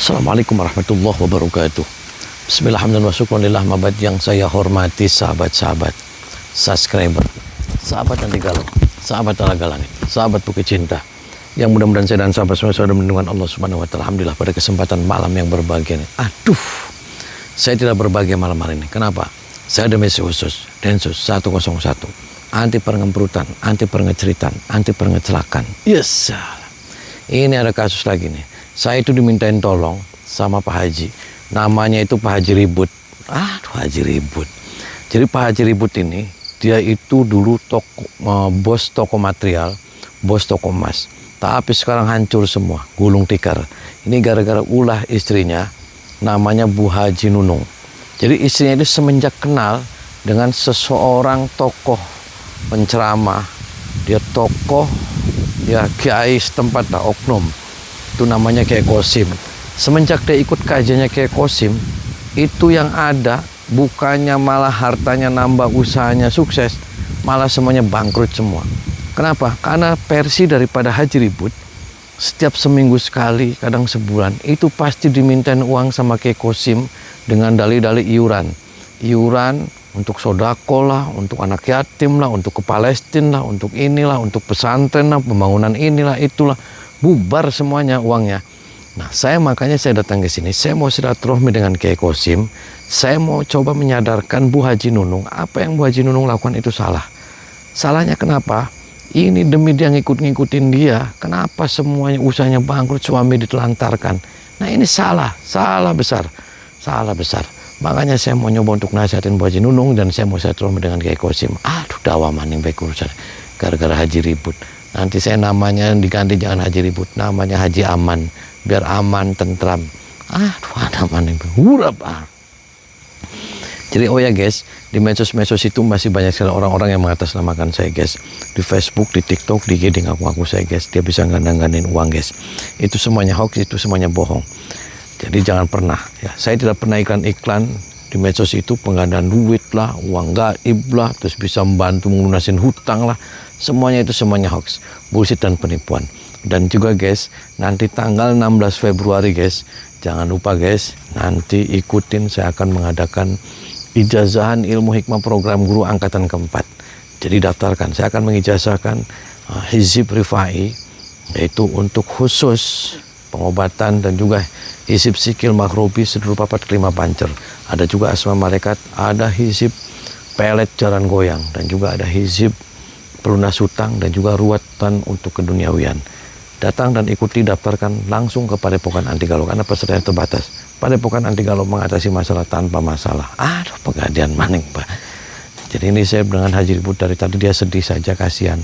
Assalamualaikum warahmatullahi wabarakatuh. Bismillahirrahmanirrahim. Mabad yang saya hormati sahabat-sahabat, subscriber, sahabat anti galau, sahabat talaga langit, sahabat bukit cinta, yang mudah-mudahan saya dan sahabat semua sudah mendengar Allah Subhanahu wa Ta'ala. Alhamdulillah pada kesempatan malam yang berbahagia ini. Saya tidak berbahagia malam hari ini. Kenapa? Saya ada misi khusus, Densus 101, anti pengemperutan, anti pengeceritan, anti pengecelakan. Yes. Ini ada kasus lagi nih. Saya itu dimintain tolong sama Pak Haji. Namanya itu Pak Haji Ribut. Pak Haji Ribut. Jadi Pak Haji Ribut ini, dia itu dulu bos toko material, bos toko emas. Tapi sekarang hancur semua, gulung tikar. Ini gara-gara ulah istrinya, namanya Bu Haji Nunung. Jadi istrinya itu semenjak kenal dengan seseorang tokoh penceramah. Dia tokoh, ya kiai setempat lah, oknum. Itu namanya Kiai Kosim. Semenjak dia ikut kajiannya Kiai Kosim, itu yang ada bukannya malah hartanya nambah, usahanya sukses, malah semuanya bangkrut semua. Kenapa? Karena versi daripada Haji Ribut, setiap seminggu sekali, kadang sebulan, itu pasti dimintain uang sama Kiai Kosim dengan dalih-dalih iuran. Iuran untuk sodako lah, untuk anak yatim lah, untuk ke Palestina lah, untuk inilah, untuk pesantren lah, pembangunan inilah, itulah. Bubar semuanya uangnya. Nah, makanya saya datang ke sini. Saya mau silaturahmi dengan Kiai Kosim. Saya mau coba menyadarkan Bu Haji Nunung, apa yang Bu Haji Nunung lakukan itu salah. Salahnya kenapa? Ini demi dia ngikut-ngikutin dia. Kenapa semuanya usahanya bangkrut, suami ditelantarkan. Nah, ini salah besar. Salah besar. Makanya saya mau nyoba untuk nasihatin Bu Haji Nunung, dan saya mau silaturahmi dengan Kiai Kosim. Dawa maning baik urusan. Gara-gara Haji Ribut. Nanti saya namanya diganti, jangan Haji Ribut, namanya Haji Aman, biar aman, tentram. Ada maning hurap. Jadi ya guys, di medsos-medsos itu masih banyak sekali orang-orang yang mengatasnamakan saya guys. Di Facebook, di TikTok, di IG, ngaku-ngaku saya guys. Dia bisa ngandang-ngandin uang guys. Itu semuanya hoax, itu semuanya bohong. Jadi jangan pernah ya. Saya tidak pernah iklan di medsos itu penggandaan duit lah, uang gaib lah, terus bisa membantu melunasin hutang lah. Semuanya hoax, bullshit dan penipuan. Dan juga guys, nanti tanggal 16 Februari guys, jangan lupa guys, nanti ikutin, saya akan mengadakan ijazahan ilmu hikmah program guru angkatan keempat. Jadi daftarkan, saya akan mengijazahkan Hizib Rifai, yaitu untuk khusus pengobatan, dan juga Hizib Sikil Makrobi seluruh papat kelima pancer. Ada juga Asma Malaikat, ada Hizib Pelet Jalan Goyang, dan juga ada Hizib pelunas hutang, dan juga ruatan untuk keduniawian. Datang dan ikuti, daftarkan langsung ke Padepokan Anti Galau, karena pesertanya terbatas. Padepokan Anti Galau mengatasi masalah tanpa masalah. Pegadian maning Pak. Jadi ini saya dengan Haji Ribut dari tadi, dia sedih saja, kasihan.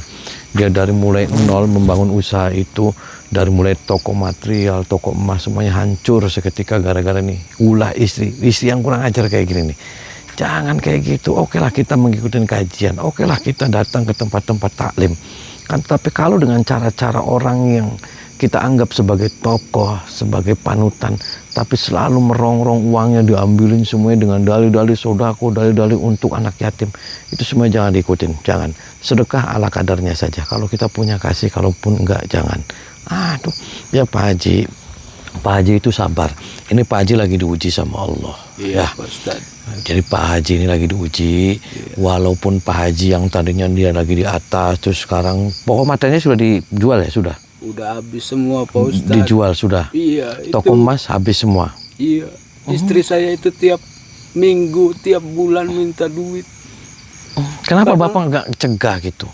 Dia dari mulai nol membangun usaha itu, dari mulai toko material, toko emas, semuanya hancur seketika gara-gara nih ulah istri yang kurang ajar kayak gini nih. Jangan kayak gitu. Oke lah kita mengikuti kajian, oke lah kita datang ke tempat-tempat taklim kan. Tapi kalau dengan cara-cara orang yang kita anggap sebagai tokoh, sebagai panutan, tapi selalu merongrong uangnya, diambilin semuanya dengan dalih-dalih sodako, dalih-dalih untuk anak yatim, itu semua jangan diikutin. Jangan. Sedekah ala kadarnya saja. Kalau kita punya kasih, kalaupun enggak jangan. Ya Pak Haji itu sabar. Ini Pak Haji lagi diuji sama Allah. Iya, Pak Ustadz. Jadi Pak Haji ini lagi diuji. Walaupun Pak Haji yang tadinya dia lagi di atas, terus sekarang pokok matanya sudah dijual ya, sudah? Udah habis semua Pak Ustadz. Dijual sudah? Iya. Toko emas habis semua? Iya. Istri saya itu tiap minggu, tiap bulan minta duit. Kenapa Bapak nggak cegah gitu?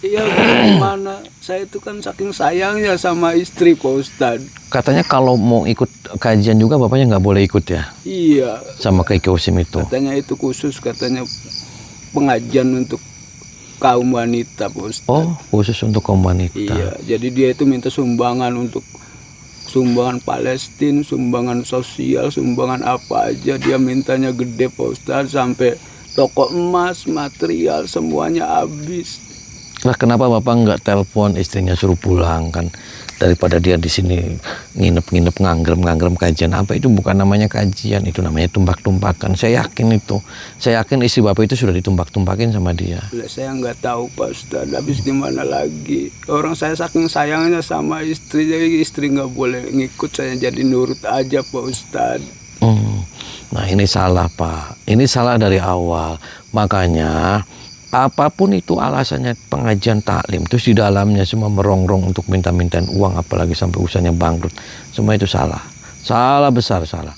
Iya, gimana? Saya itu kan saking sayangnya sama istri Pak Ustadz. Katanya kalau mau ikut kajian juga Bapaknya nggak boleh ikut ya? Iya. Sama Kiai Kosim itu? Katanya itu khusus, katanya pengajian untuk kaum wanita Pak Ustadz. Khusus untuk kaum wanita. Iya, jadi dia itu minta sumbangan untuk sumbangan Palestina, sumbangan sosial, sumbangan apa aja. Dia mintanya gede Pak Ustadz, sampai toko emas, material, semuanya habis. Lah kenapa Bapak nggak telepon istrinya suruh pulang kan? daripada dia di sini nginep-nginep nganggrem kajian apa, itu bukan namanya kajian, itu namanya tumbak-tumbakan. Saya yakin itu. Saya yakin istri Bapak itu sudah ditumbak-tumbakin sama dia. Lah, saya nggak tahu Pak Ustadz, habis gimana lagi. Orang saya saking sayangnya sama istri, jadi istri nggak boleh ngikut, saya jadi nurut aja Pak Ustadz. Nah ini salah Pak, ini salah dari awal. Makanya apapun itu alasannya pengajian taklim, terus di dalamnya semua merongrong untuk minta-mintain uang, apalagi sampai usahanya bangkrut, semua itu salah. Salah besar, salah.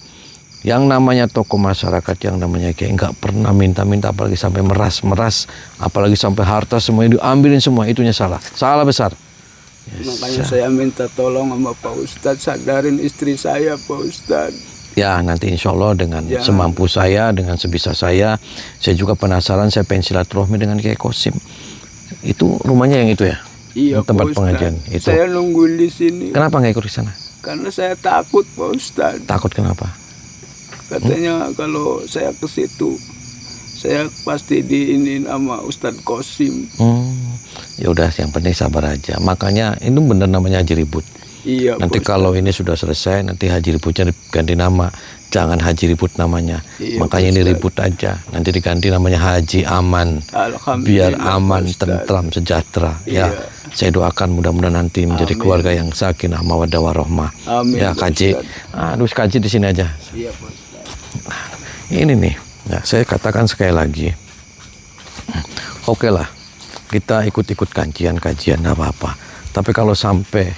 Yang namanya tokoh masyarakat, yang namanya kayak nggak pernah minta-minta, apalagi sampai meras-meras, apalagi sampai harta semuanya diambilin semua, itunya salah. Salah besar. Makanya saya minta tolong sama Pak Ustadz, sadarin istri saya Pak Ustadz. Ya nanti insya Allah dengan semampu saya, dengan sebisa saya juga penasaran, saya pengen silaturahmi dengan Kiai Qasim. Itu rumahnya yang itu ya? Iya tempat Pak pengajian Ustadz. itu. Saya nungguin di sini. Kenapa nggak ikut ke sana? Karena saya takut Pak Ustadz. Takut kenapa? Katanya kalau saya ke situ, saya pasti diinin sama Ustadz Qasim. Ya udah, yang penting sabar aja. Makanya ini benar namanya haji ribut. Iya. Nanti kalau ini sudah selesai, nanti haji ributnya diganti nama. Jangan haji ribut namanya. Iya, Makanya ini ribut aja. Nanti diganti namanya haji aman. Biar aman, tentram, sejahtera. Iya. Ya, saya doakan mudah-mudahan nanti menjadi keluarga yang sakinah mawaddah warahmah. Amin. Ya kaji, aduh kaji di sini aja. Iya Pak Ustadz. Ini nih, ya, saya katakan sekali lagi. Oke lah, kita ikut-ikut kajian nggak apa-apa. Tapi kalau sampai,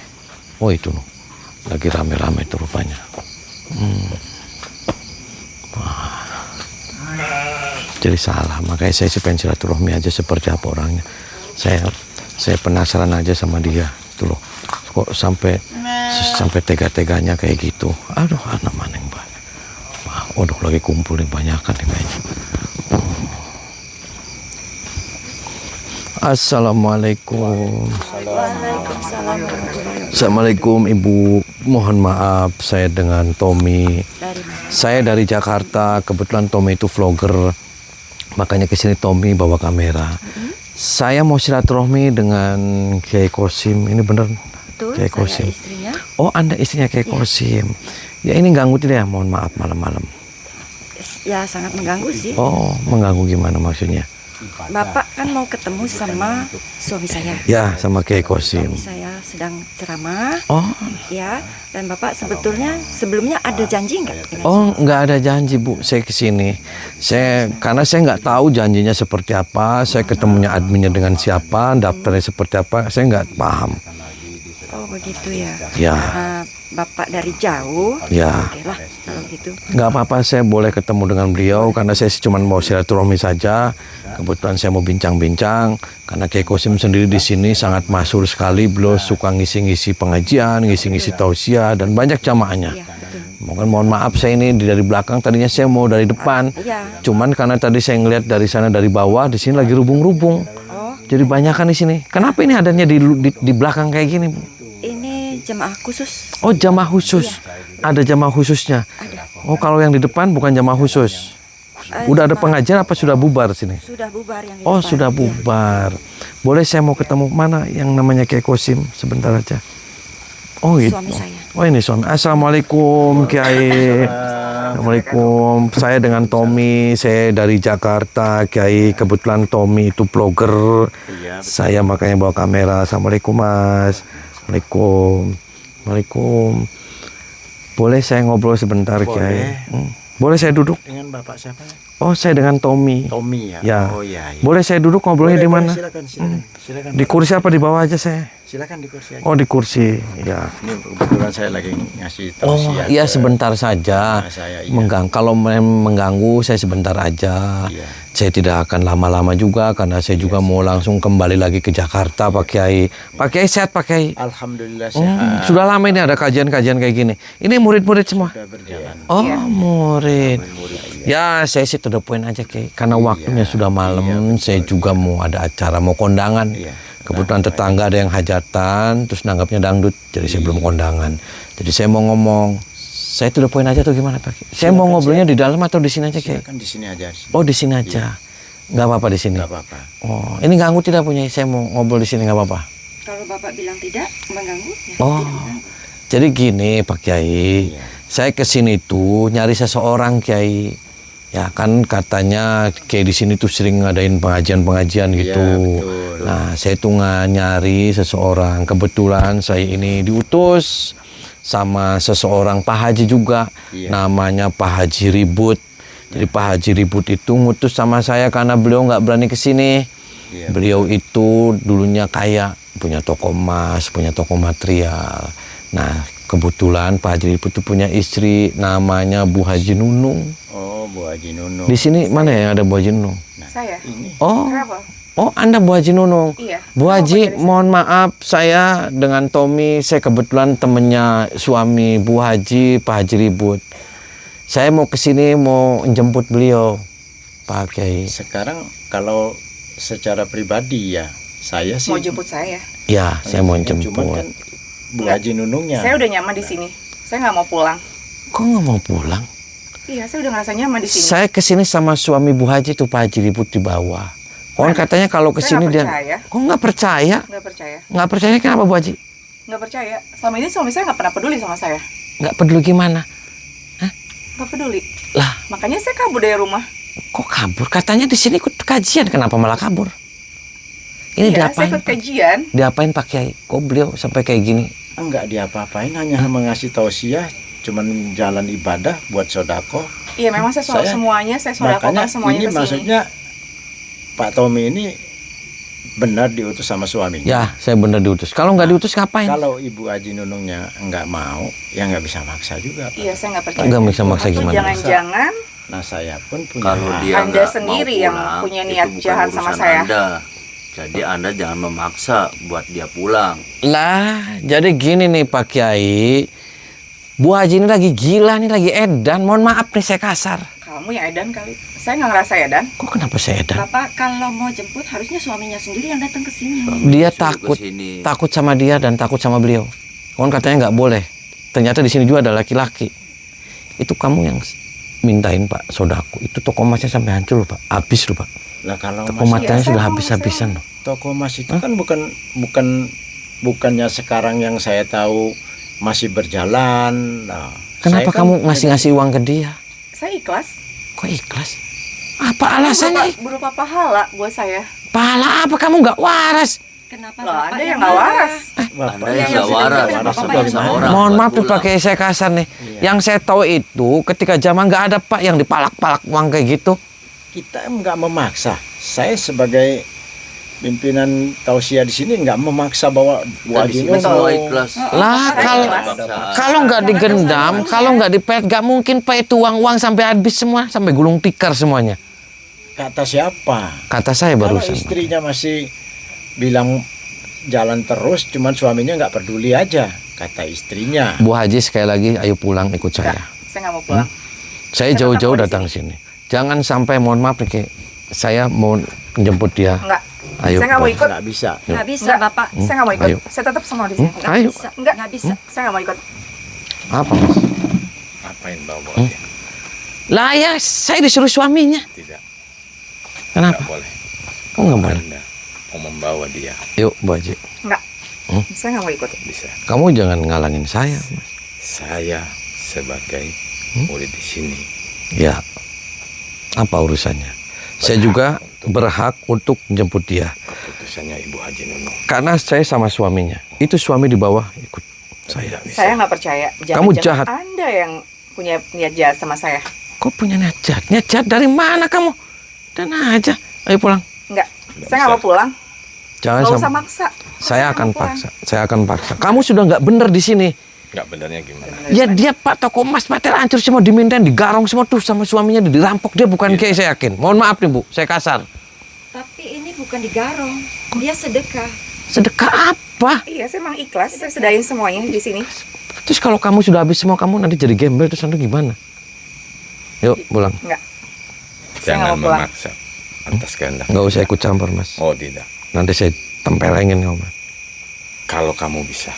oh itu loh, lagi rame-rame itu rupanya. Jadi salah, makanya saya sih pengen silaturahmi aja seperti apa orangnya. Saya penasaran aja sama dia, itu loh. Kok sampai tega-teganya kayak gitu. Aduh, anak mana yang banyak. Wah, waduh, lagi kumpul yang banyakan nih kayaknya. Assalamualaikum. Assalamualaikum Ibu. Mohon maaf, saya dengan Tommy. Saya dari Jakarta. Kebetulan Tommy itu vlogger. Makanya kesini Tommy bawa kamera. Saya mau silaturahmi dengan Kiai Qasim. Ini bener? Betul, Kiai Qasim. saya istrinya. Oh, Anda istrinya Kiai Qasim. Ya ini ganggu tidak ya? Mohon maaf malam-malam. Ya sangat mengganggu sih. Oh, mengganggu gimana maksudnya? Bapak kan mau ketemu sama suami saya. Ya, sama Kiai Qasim. Suami saya sedang ceramah. Oh, Ya, dan Bapak sebetulnya sebelumnya ada janji nggak? dengan oh, nggak ada janji Bu. Saya kesini. Karena saya nggak tahu janjinya seperti apa. Saya ketemunya adminnya dengan siapa, daftarnya seperti apa. Saya nggak paham. Oh begitu ya. Ya. Nah, Bapak dari jauh. Ya. Oke lah kalau gitu. Nggak apa-apa, saya boleh ketemu dengan beliau karena saya cuma mau silaturahmi saja. Kebetulan saya mau bincang-bincang karena Kiai Qasim sendiri di sini sangat masyhur sekali. Beliau suka ngisi-ngisi pengajian, ngisi-ngisi tausiah dan banyak jamaahnya. Iya betul. Mohon maaf, saya ini dari belakang, tadinya saya mau dari depan. Iya. Cuman karena tadi saya ngelihat dari sana dari bawah, di sini lagi rubung-rubung. Oh, Jadi banyakan di sini. Kenapa ini adanya di belakang kayak gini, Bu? ini jemaah khusus. Oh, jamaah khusus. Ada jamaah khususnya. Ada. Oh, kalau yang di depan bukan jamaah khusus. Udah ada pengajian apa sudah bubar sini? Sudah bubar yang di Oh, depan. sudah Iya. bubar. Boleh saya mau ketemu mana yang namanya Kiai Qasim sebentar aja. Oh, gitu. Suami saya. Oh, ini suami. Assalamualaikum Kiai. Assalamualaikum. Saya dengan Tommy. Saya dari Jakarta, Kiai. Kebetulan Tommy itu vlogger. Saya makanya bawa kamera. Assalamualaikum Mas. Waalaikumsalam. Boleh saya ngobrol sebentar, Kiai? Boleh saya duduk? Dengan Bapak siapa? Oh, saya dengan Tommy. Tommy ya. Ya. Oh iya. Boleh saya duduk ngobrolnya di mana? Silakan. Di kursi apa di bawah aja saya? Silakan di kursi aja. Oh, di kursi. Ya. Ini kebetulan saya lagi ngasih Oh, tausiah. iya sebentar saja. Saya, iya. Kalau mengganggu saya sebentar aja. Iya. Saya tidak akan lama-lama juga karena saya juga mau langsung kembali lagi ke Jakarta, Pak Kiai. Pak Kiai sehat, Pak Kiai? Alhamdulillah sehat. Sudah lama ini ada kajian-kajian kayak gini. Ini murid-murid semua. Sudah berjalan. Oh, murid. Ya, saya sih to the point aja, Kiai. Karena waktunya sudah malam, saya juga mau ada acara, mau kondangan. Iya. Kebetulan tetangga ada yang hajatan, terus nanggapnya dangdut, jadi saya belum kondangan. Jadi saya mau ngomong, saya to the point aja tuh gimana, Pak? Saya mau ngobrolnya di dalam atau di sini aja, Kiai? Silakan di sini aja. Oh, di sini aja. Nggak apa-apa di sini. Enggak apa-apa. Oh, ini ganggu tidak punya? Saya mau ngobrol di sini nggak apa-apa. Kalau Bapak bilang tidak mengganggu, ya Oh. tidak mengganggu. Jadi gini Pak Kiai, Iya. saya ke sini tuh nyari seseorang Kiai. Ya kan katanya kayak di sini tuh sering ngadain pengajian-pengajian Iya, gitu. betul. Nah, saya tuh nyari seseorang. Kebetulan saya ini diutus sama seseorang Pak Haji juga. Iya. Namanya Pak Haji Ribut. Jadi Pak Haji Ribut itu ngutus sama saya karena beliau nggak berani ke sini. Iya. Beliau itu dulunya kaya, punya toko emas, punya toko material. Nah, kebetulan Pak Haji Ribut itu punya istri namanya Bu Haji Nunung. Oh, Bu Haji Nunung. Di sini mana yang ada Bu Haji Nunung? Nah, Saya. ini Oh, Kenapa? oh Anda Bu Haji Nunung. Iya. Bu Kenapa Haji, dari saya? mohon maaf saya dengan Tommy, saya kebetulan temennya suami Bu Haji, Pak Haji Ribut. Saya mau ke sini mau jemput beliau, Pak Kiai. sekarang kalau secara pribadi ya, saya sih Mau jemput saya? Ya, saya mau Cuman jemput. kan Bu Enggak. Haji Nunungnya. Saya udah nyaman di sini. Saya nggak mau pulang. Kok nggak mau pulang? Iya, saya udah ngerasa nyaman di sini. Saya ke sini sama suami Bu Haji tuh Pak Haji Ribut di bawah. Kon katanya kalau ke Saya sini nggak dia. percaya. Kok nggak percaya? Nggak percaya. Nggak percaya kenapa Bu Haji? Nggak percaya. Selama ini suami saya nggak pernah peduli sama saya. Nggak peduli gimana? Nggak peduli. Lah, Makanya saya kabur dari rumah. kok kabur? Katanya di sini ikut kajian, kenapa malah kabur? Ini Iya, saya diapain? ikut kajian. Diapain Pak Kiai? Kok beliau sampai kayak gini? Enggak diapa-apain, hanya mengasih tausiah, cuman jalan ibadah buat sodako. Iya, memang saya soal Saya- semuanya, saya sodakokan Makanya semuanya ini ke sini. maksudnya Pak Tommy ini benar diutus sama suaminya. Ya, saya bener diutus. Kalau nggak diutus ngapain? Kalau Ibu Haji Nunungnya enggak mau, ya nggak bisa maksa juga, Pak. Iya, saya nggak percaya. Nggak bisa maksa Atau gimana? jangan-jangan Nah, saya pun punya Kalau hak. dia Anda nggak sendiri mau yang pulang, punya itu niat bukan jahat sama urusan saya. Anda. Jadi Anda jangan memaksa buat dia pulang. Lah, jadi gini nih Pak Kiai. Bu Haji ini lagi gila nih, lagi edan. Mohon maaf nih saya kasar. kamu yang edan kali. Saya nggak ngerasa edan. Kok kenapa saya edan? Bapak kalau mau jemput harusnya suaminya sendiri yang datang ke sini. Dia Suruh takut, kesini. takut sama dia dan takut sama beliau. Kon katanya nggak boleh. Ternyata di sini juga ada laki-laki. Itu kamu yang mintain Pak Sodaku. Itu toko emasnya sampai hancur loh Pak. Habis loh Pak. Lah kalau Toko masih materialnya saya sudah mau, habis-habisan loh. toko emas itu kan bukannya sekarang yang saya tahu masih berjalan. Nah, Kenapa saya kan kamu ngasih uang ke dia? Saya ikhlas. Kok ikhlas? Apa alasannya? Berupa pahala buat saya. Pahala apa kamu nggak waras? Kenapa Loh, Anda yang nggak waras? Bapak Anda Iya, yang yang nggak sudah waras. bikin Waras Bapak dari yang mana? Orang Mohon buat maaf tuh pulang. pakai saya kasar nih. Yang saya tahu itu ketika zaman nggak ada Pak yang dipalak-palak uang kayak gitu. kita nggak memaksa. Saya sebagai pimpinan tausiah di sini nggak memaksa bahwa Bu Kita di Haji sini semua Nunung. ikhlas. Lah Saya kalau ikhlas. kalau nggak digendam, kalau nggak dipet, nggak mungkin Pak itu uang sampai habis semua, sampai gulung tikar semuanya. Kata siapa? Kata saya Kalau barusan. istrinya masih bilang jalan terus, cuman suaminya nggak peduli aja. Kata istrinya. Bu Haji sekali lagi, ayo pulang ikut saya. Saya nggak mau pulang. Saya Saya jauh-jauh tetap datang sini. Jangan sampai mohon maaf nih, Ki. Saya mau jemput dia. Enggak. Ayo. Saya nggak mau ikut. Nggak bisa. Nggak bisa, Bapak. Saya nggak mau ikut. Ayo. Saya tetap sama di sini. Nggak Ayo. bisa. Nggak bisa. Saya nggak mau ikut. Apa Mas? Ngapain bawa dia? Lah ya, saya disuruh suaminya. Tidak, Kenapa? nggak boleh. Kok nggak boleh? Anda mau membawa dia, Yuk, Bu Haji. Nggak. Hmm? Saya nggak mau ikut. bisa. Kamu jangan ngalangin saya, Mas. Saya sebagai murid di sini Ya. Apa urusannya? Saya juga berhak untuk menjemput dia. keputusannya Ibu Haji Nunung. Karena saya sama suaminya. Itu suami di bawah ikut saya. Tidak bisa. Saya nggak percaya. Kamu jahat. Anda yang punya niat jahat sama saya. Kok punya niat jahat? Niat jahat dari mana kamu? Dan aja. Ayo pulang. Nggak. Nggak Saya nggak bisa. mau pulang. Jangan Nggak usah sampai. maksa. Saya nggak akan mau pulang. paksa. Saya akan paksa. Kamu sudah nggak bener di sini. Nggak benernya gimana? Ya dia Pak toko emas material hancur semua, dimintain, digarong semua tuh sama suaminya, dirampok. Dia bukan kayak saya yakin. Mohon maaf nih Bu, saya kasar. Tapi ini bukan digarong. Dia sedekah. Sedekah apa? Iya, saya emang ikhlas. Saya sedain semuanya di sini. Terus kalau kamu sudah habis semua, kamu nanti jadi gembel terus nanti gimana? Yuk pulang. Nggak. Saya nggak Jangan mau pulang. memaksa atas kehendak. Nggak usah ikut campur Mas. Oh tidak. Nanti saya tempelengin kamu. Kalau kamu bisa,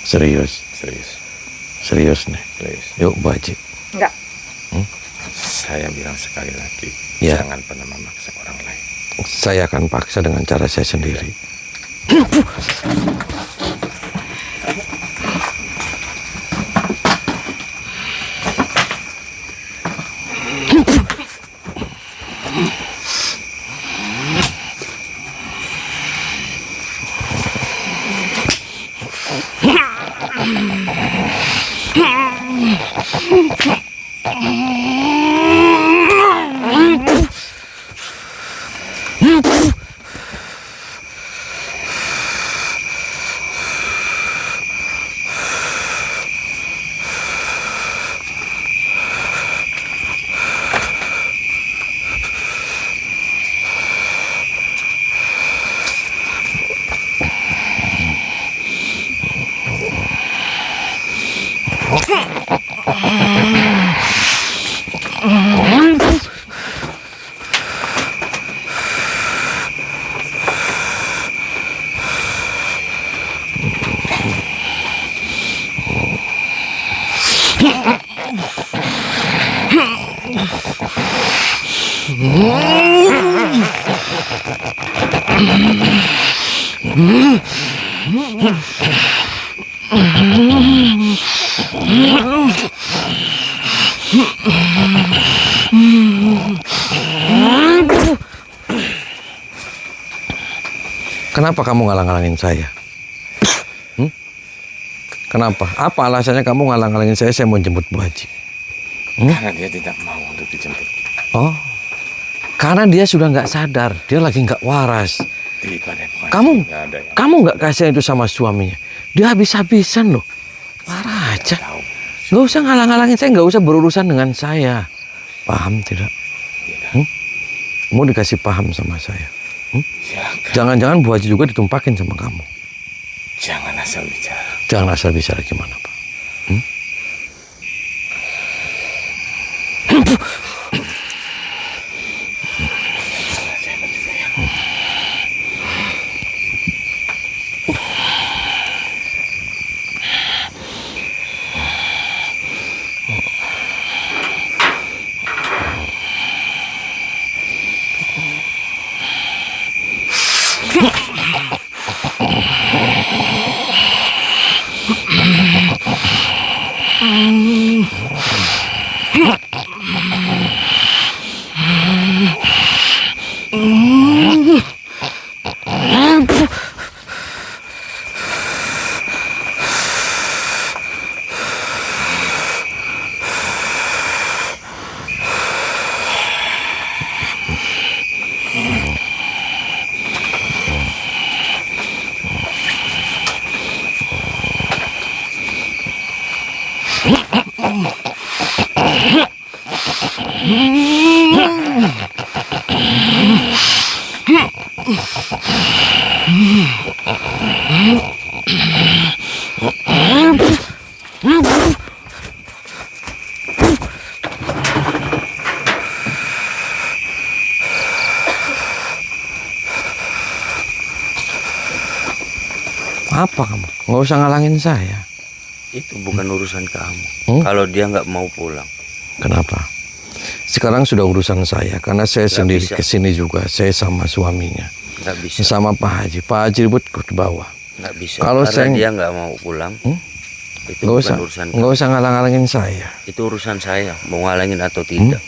Serius, serius, serius nih. serius. Yuk Bu Haji. Nggak. Saya bilang sekali lagi, Ya. jangan pernah memaksa orang lain. Saya akan paksa dengan cara saya sendiri. Kenapa kamu ngalang-ngalangin saya? Kenapa? Apa alasannya kamu ngalang-ngalangin saya? Saya mau jemput Bu Haji. Karena dia tidak mau untuk dijemput. Oh, karena dia sudah nggak sadar, dia lagi nggak waras. Di Padepokan Kamu, nggak ada yang kamu nggak kasih itu sama suaminya. Dia habis-habisan loh. Marah aja. tahu. Nggak usah ngalang-ngalangin saya, nggak usah berurusan dengan saya. Paham tidak? Mau dikasih paham sama saya. Silakan. Jangan-jangan Bu Haji juga ditumpakin sama kamu. Jangan asal bicara. Jangan asal bicara gimana, Pak. Apa kamu? Nggak usah ngalangin saya. Itu bukan urusan kamu. Hmm? Kalau dia nggak mau pulang, Kenapa? Sekarang sudah urusan saya, karena saya Nggak sendiri bisa. kesini juga. Saya sama suaminya, nggak bisa. sama Pak Haji. Pak Haji ribut ke bawah. Nggak bisa. Kalau Karena saya- dia nggak mau pulang, itu Nggak bukan usah, urusan kamu. nggak usah ngalang-ngalangin saya. Itu urusan saya. Mau ngalangin atau tidak.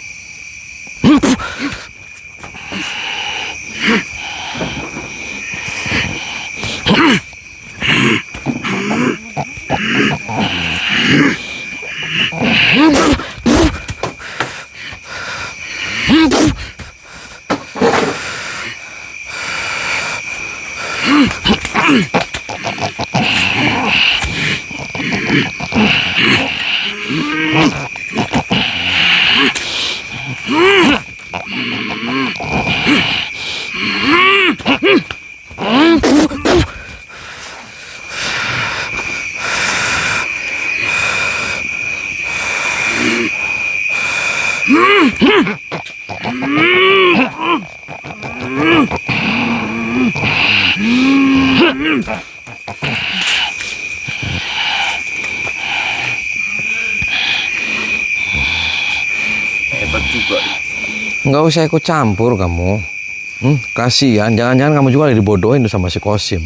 Hebat juga. Nggak usah ikut campur kamu. Kasihan, jangan-jangan kamu juga dibodohin tuh sama si Kosim.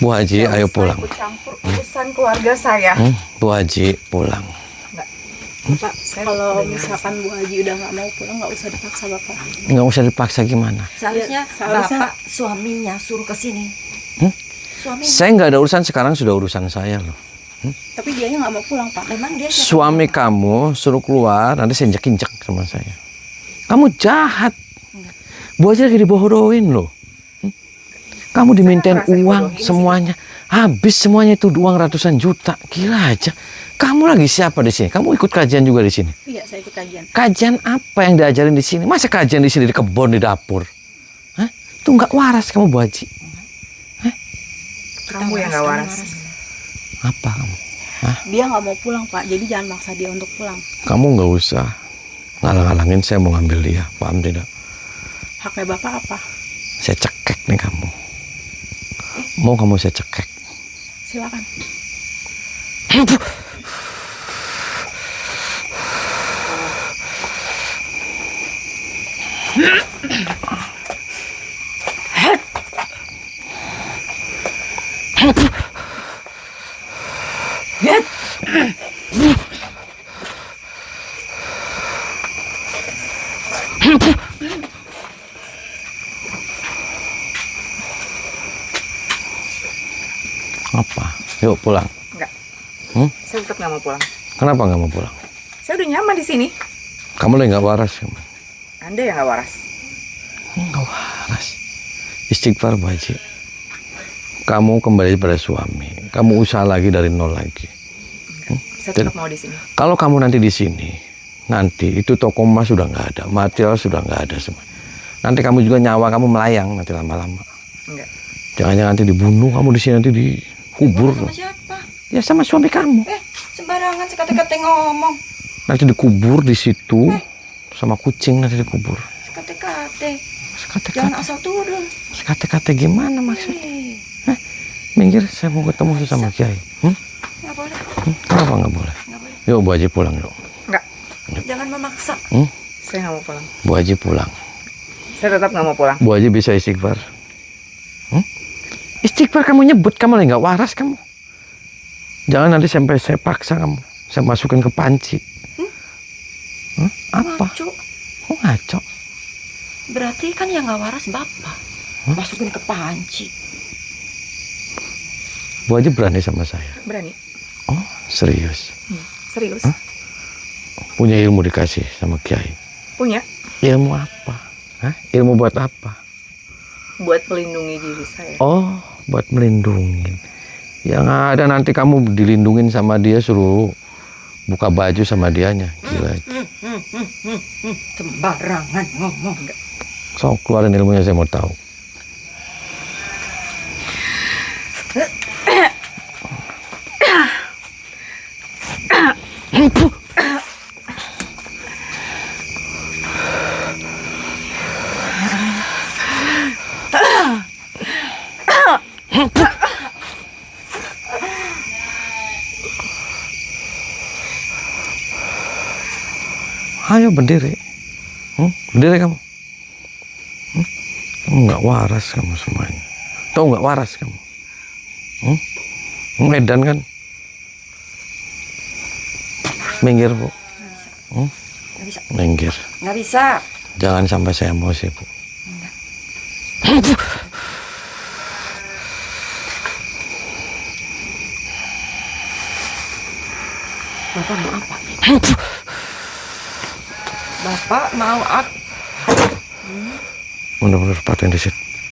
Bu Haji, ayo pulang. Ikut campur urusan keluarga saya. Bu Haji, pulang. Pak, kalau misalkan Bu Haji udah nggak mau pulang, nggak usah dipaksa Bapak. Nggak usah dipaksa gimana? Seharusnya seharusnya- bapak suaminya suruh ke sini. Suaminya. Saya nggak ada urusan, sekarang sudah urusan saya loh. Tapi dianya nggak mau pulang Pak. Memang dia siapa? Suami kamu suruh keluar, nanti saya injek-injek sama saya. Kamu jahat. Bu Haji lagi dibohong loh. Kamu dimintain Saya ngerasa uang dibohongin semuanya. Habis semuanya itu uang ratusan juta. Gila aja. Kamu lagi siapa di sini? Kamu ikut kajian juga di sini? Iya, saya ikut kajian. Kajian apa yang diajarin di sini? Masa kajian di sini di kebun, di dapur? Hah? Itu nggak waras kamu, Bu Haji. Kamu yang nggak waras. Apa kamu? Dia nggak mau pulang Pak, jadi jangan maksa dia untuk pulang. Kamu nggak usah ngalang-ngalangin saya mau ngambil dia. Paham tidak? Haknya Bapak apa? Saya cekek nih kamu. Mau kamu saya cekek? Silakan. Apa? Yuk pulang. Enggak. Saya tetap nggak mau pulang. Kenapa nggak mau pulang? Saya udah nyaman di sini. Kamu lagi nggak waras kamu. Anda yang nggak waras. Nggak waras. Istighfar, Bu Haji. Kamu kembali pada suami. Kamu usaha lagi dari nol lagi. Saya tetap mau di sini. Kalau kamu nanti di sini, nanti itu toko emas sudah nggak ada, material sudah nggak ada semua. Nanti kamu juga nyawa kamu melayang nanti lama-lama. Enggak. Jangan-jangan nanti dibunuh kamu di sini, nanti dikubur. Sama siapa? Ya sama suami kamu. Sembarangan sekate-kate ngomong. Nanti dikubur di situ sama kucing, nanti dikubur. Sekate-kate. Sekate-kate. Jangan asal turun. Sekate-kate gimana maksudnya? Hei, Minggir, saya mau ketemu sama Kiai. nggak boleh. Kenapa nggak boleh? Nggak boleh. Yuk Bu Haji pulang yuk. Enggak. Jangan memaksa. Saya nggak mau pulang. Bu Haji pulang. Saya tetap nggak mau pulang. Bu Haji bisa istighfar. Istighfar kamu nyebut, kamu lagi nggak waras kamu. Jangan nanti sampai saya paksa kamu. Saya masukin ke panci. Apa? Ngaco. Kok ngaco? Berarti kan yang nggak waras bapak. Masukin ke panci. Bu Haji berani sama saya. Berani. Oh, serius. Serius. Punya ilmu dikasih sama Kiai. Punya. Ilmu apa? Hah? Ilmu buat apa? Buat melindungi diri saya. Oh, buat melindungi. Yang ada nanti kamu dilindungin sama dia, suruh buka baju sama dianya. Gila. Sembarangan ngomong. So, keluarin ilmunya, saya mau tahu. Ayo berdiri. Berdiri kamu. Kamu nggak waras kamu semuanya. Tahu nggak waras kamu? Medan kan? Minggir bu. Nggak bisa. Minggir. Nggak bisa. Jangan sampai saya emosi bu. Bapak mau apa? Bapak mau apa? Bener-bener paten di situ.